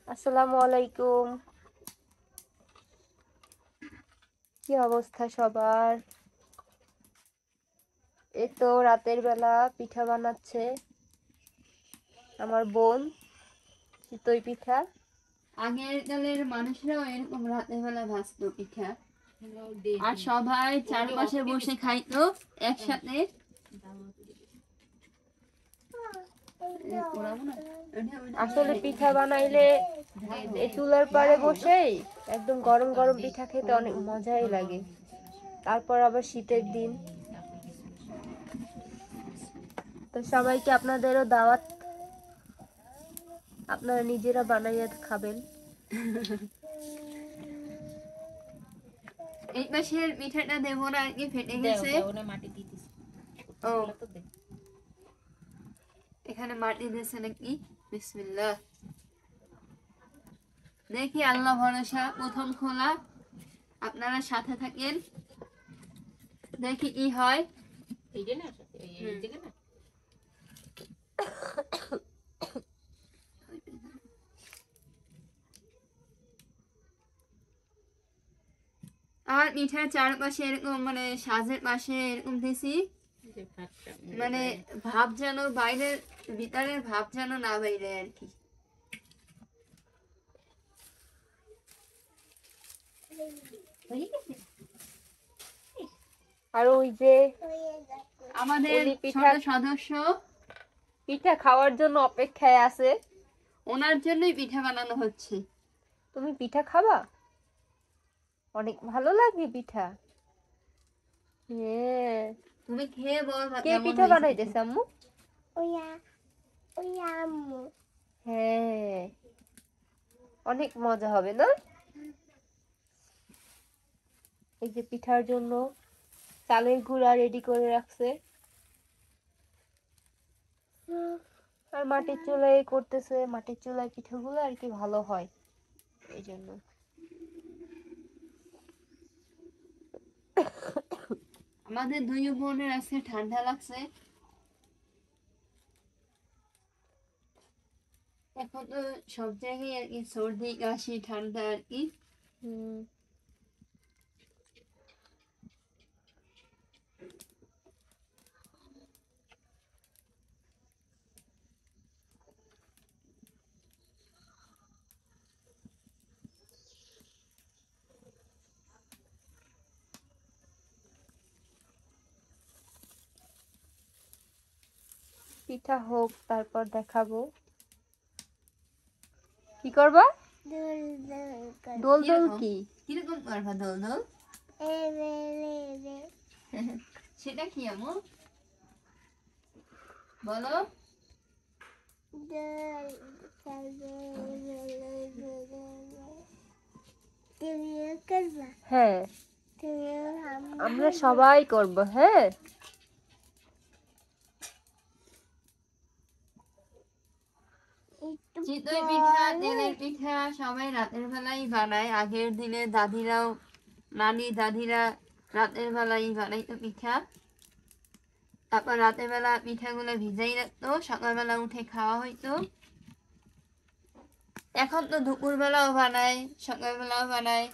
আসসালামু আলাইকুম। কি অবস্থা সবার? এই তো রাতের বেলা পিঠা বানাচ্ছে আমার বোন, চিতই পিঠা। আগের কালের মানুষরাও এরকম রাতের বেলা ভাজতো পিঠা, আর সবাই চারপাশে বসে খাইতো একসাথে। আসলে পিঠা বানাইলে এই চুলার পাড়ে বসেই একদম গরম গরম পিঠা খেতে অনেক মজাই লাগে। তারপর আবার শীতের দিন, তো সবাইকে আপনাদেরও দাওয়াত, আপনারা নিজেরা বানাইয়া খাবেন। এই পাশের পিঠাটা দেবো না আর কি, ফেটে গেছে। ও এখানে মাটি দিয়েছে নাকি? বিসমিল্লাহ, দেখি আল্লাহ ভরসা, প্রথম খোলা। আপনারা সাথে থাকেন, দেখি কি হয়। আর পিঠার চারপাশে এরকম মানে সাজের পাশে এরকম দিছি, মানে ভাব যেন বাইরের ভিতরের ভাব যেন না বাইরে আর কি। আর ওই যে আমাদের ছোট সদস্য পিঠা খাওয়ার জন্য অপেক্ষায় আছে, ওনার জন্যই পিঠা বানানো হচ্ছে। তুমি পিঠা খাবা? অনেক ভালো লাগে পিঠা। হ্যাঁ, তুমি খেয়ে বল কে কেমন পিঠা হয়েছে। বানাইতেছে আম্মু? আম্মু। হ্যাঁ, অনেক মজা হবে না? এই যে পিঠার জন্য চালের গুঁড়া রেডি করে রাখছে, আর মাটির চুলায় করতেছে। মাটির চুলায় পিঠাগুলো আর কি ভালো হয় এই জন্য। আমাদের দুই বোনের আছে ঠান্ডা লাগছে, এখন তো সব জায়গায় আর কি সর্দি কাশি ঠান্ডা আর কি। পিঠা হোক, তারপর দেখাবো। কি করবা? দোল দোল কি? কিরকম করবা দোল দোল? সেটা কি আমু বলো? হ্যাঁ, আমরা সবাই করব। হ্যাঁ, চিতই পিঠা, তেলের পিঠা সবাই রাতের বেলায় বানায়। আগের দিনে দাদিরাও, নানি দাদিরা রাতের বেলায় বানাইতো পিঠা। তারপর রাতের বেলা পিঠাগুলো ভিজাই রাখতো, সকালবেলা উঠে খাওয়া হইতো। এখন তো দুপুর বেলাও বানায়, সকালবেলাও বানায়,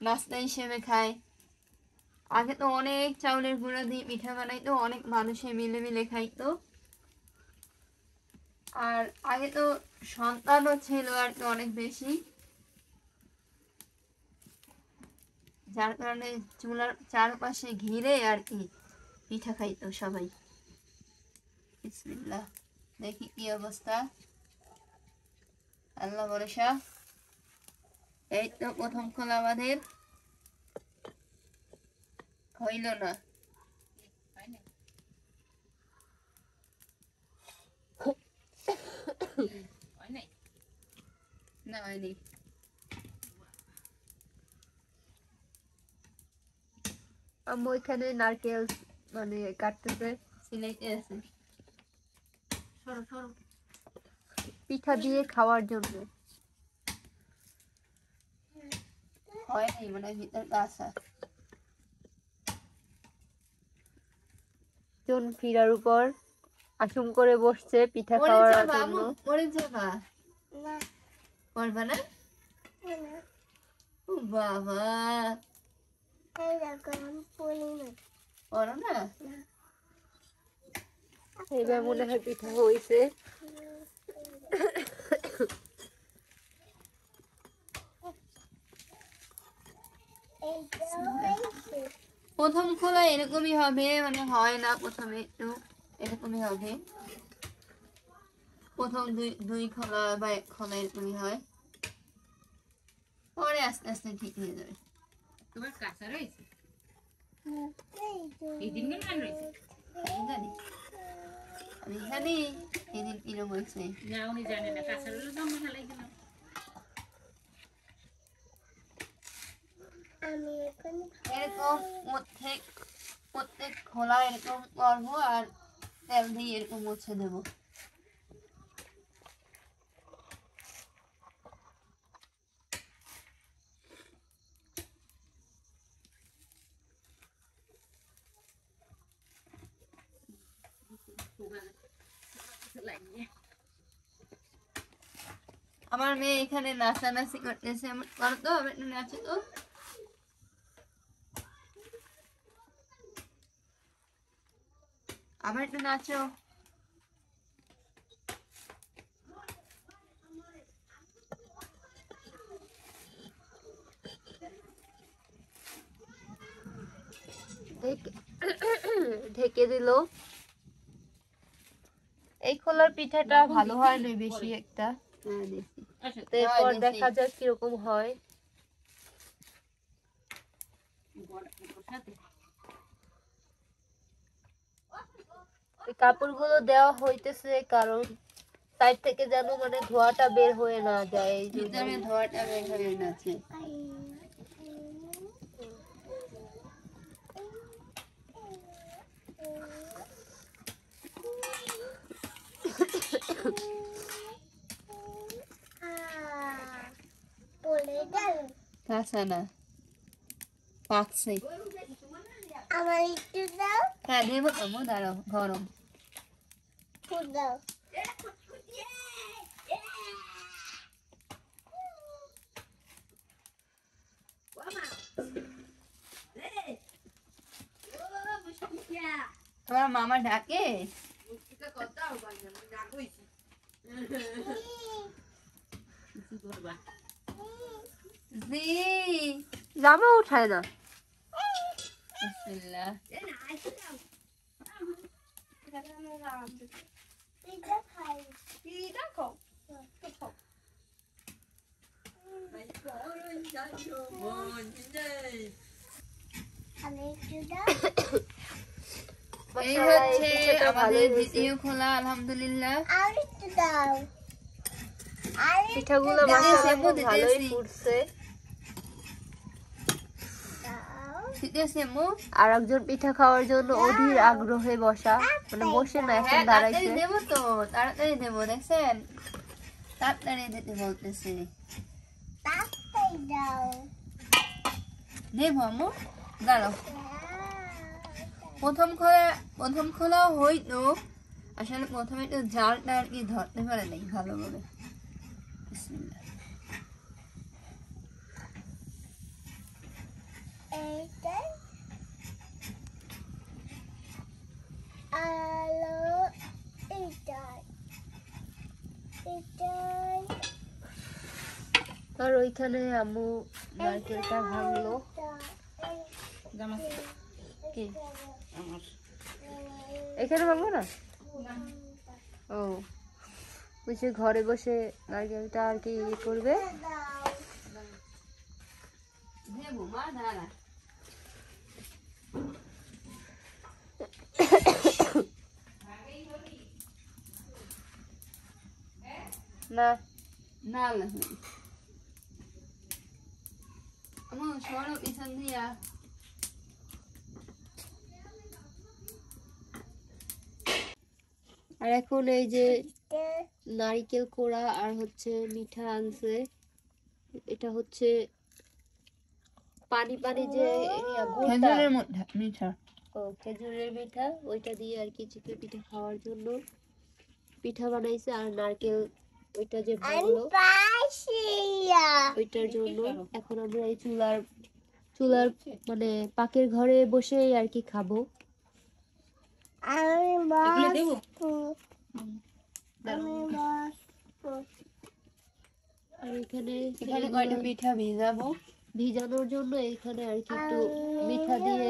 নাস্তা হিসেবে খায়। আগে তো অনেক চাউলের গুঁড়ো দিয়ে পিঠা বানাইতো, অনেক মানুষে মিলে মিলে খাইতো। আর আগে তো সন্তানও ছিল আর কি অনেক বেশি, যার কারণে চুলার চারপাশে ঘিরে আর কি পিঠা খাইতো সবাই। বিসমিল্লাহ, দেখি কি অবস্থা, আল্লাহ ভরসা। এই তো প্রথম খোলা আমাদের, হইল না। না হয়নি। আম্মু এখানে নারকেল মানে কাটতেছে, সিলাইতে আছে, সরো সরো। পিঠা দিয়ে খাওয়ার জন্য। হয় নাই মানে ভিতর কাঁচা। চুন ফিরার উপর আসুম করে বসছে পিঠা খাওয়ার জন্য। মরে যাবা পারবা না? ও বাবা পড়ো না? এবার মনে হয় পিঠা হয়েছে। প্রথম খোলা এরকমই হবে, মানে হয় না প্রথমে একটু এরকমই হবে, প্রথম দুই খোলা বা এক খোলা এরকমই হয়, পরে আস্তে আস্তে ঠিক হয়ে যাবে। তোমার কাঁচা রয়েছে আমি জানি এদিন কিরম হয়েছে না, উনি জানে না কাঁচা রইল দাম ভালো গেল। এরকম প্রত্যেক খোলা এরকম করবো আর তেল দিয়ে এরকম মুছে দেবো। আমার মেয়ে এখানে নাচানাচি করতেছে, করো তো, আমি একটু নাচো তো। আবার একটু নাচো। ঢেকে দিল। এই খোলার পিঠাটা ভালো হয় না বেশি একটা, এরপর দেখা যাক কিরকম হয়। কাপড়গুলো দেওয়া হইতেছে কারণ সাইড থেকে যেন মানে ধোঁয়াটা বের হয়ে না যায়, এই জন্য ভিতরে ধোয়াটা বের হয়ে গেছে। কাঁচা না, পাকছে। আমার একটু দাও, হ্যাঁ দেবো তো, দাঁড়াও, গরম। ফুল দাও। তোমার মামা ডাকে? জামা উঠায় না। বিসমিল্লাহ। পিঠা খাই। আমি একটু দাও। এই মাশাআল্লাহ, এই হচ্ছে পিঠাটা আমাদের ভালোই হয়েছে। দ্বিতীয় খোলা, আলহামদুলিল্লাহ। আর একটু দাও। আর পিঠাগুলো দিতেছি, মাশাআল্লাহ আম্মু, খুব ভালোই দিতেছি। ফুটছে। দাও। দিতেছি আম্মু। আর একজন পিঠা খাওয়ার জন্য অধীর আগ্রহে বসা, মানে বসে না, এখন হ্যাঁ তাড়াতাড়ি দাঁড়াইছে। দেবো তো, তাড়াতাড়ি দেবো, দেখছেন, তাড়াতাড়ি দিতে বলতেছি। তাড়াতাড়ি দাও। দেবো আম্মু, দাঁড়াও। প্রথম খোলাও হইতো, আসলে প্রথমে একটু জালটা আর কি ধরতে পারে নাই ভালোভাবে। বিসমিল্লাহ। এইটা আলো, এইটাই এইটাই আর ওইখানে আম্মু নারকেলটা ভাঙলো। জামা কি আমার এখানে ভাঙবো না? ও বুঝছি, ঘরে বসে নারকেলটা আর কি ইয়ে করবে। দেবো মা, দাঁড়া। না না না আম্মু, সরো পিছন দিয়া। আর এখন এই যে নারকেল কোড়া আর হচ্ছে মিঠা আনছে, এটা হচ্ছে পানি পানি যে গুড়টা, খেজুরের মধ্যে মিঠা। ও খেজুরের পিঠা, ওইটা দিয়ে আর কি চিতই পিঠা খাওয়ার জন্য পিঠা বানাইছে। আর নারকেল ওইটা যে ভাঙলো ওইটার জন্য এখন আমরা এই চুলার মানে পাকের ঘরে বসেই আর কি খাবো। আমি এগুলো দেবো? বসবো। আমি বসবো। আর এখানে এখানে কয়টা পিঠা ভিজাবো, ভিজানোর জন্য এখানে আর কি একটু মিঠা দিয়ে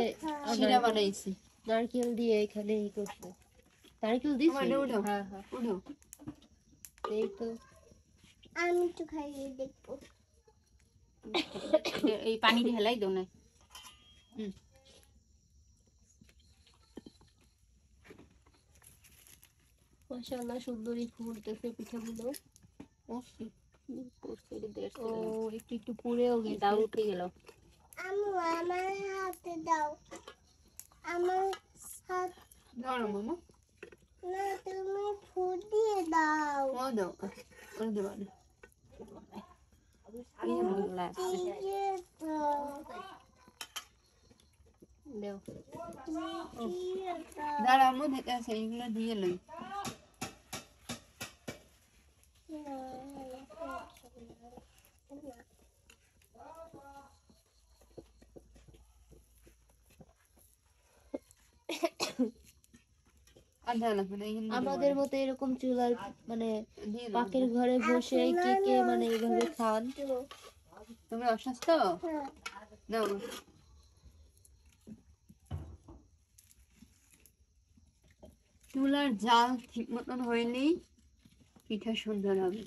শিরা বানাইছি। নারকেল দিয়ে এখানে ই করছে। নারকেল দিছি? ওটা উঠাও। হ্যাঁ হ্যাঁ, উঠো। এই তো। আমি একটু খাইয়ে দেখবো। এই পানি দিয়ে হেলাই দাও না। মাশাআল্লাহ সুন্দরী ফুলতেছে পিঠাগুলো। ও একটু একটু পুড়েও গেছে। দাও উঠে গেল। আম্মু আমার হাতে দাও। আমার হাত ধরো মামা। না, তুমি ফুল দিয়ে দাও। ও দাও। ও দেবা না। দিয়ে দাও। দাও। দিয়ে দাও। দাঁড়া আম্মু দিতে আছে, এইগুলো দিয়ে লই। আধা লাগবে না, এখানে আমাদের মতো এরকম চুলার মানে দিয়ে দাও। পাকের ঘরে বসে কে কে মানে এইভাবে খান? তুমি অসুস্থ? হ্যাঁ। দাও। চুলার জাল ঠিক মতন হইলেই পিঠা সুন্দর হবে।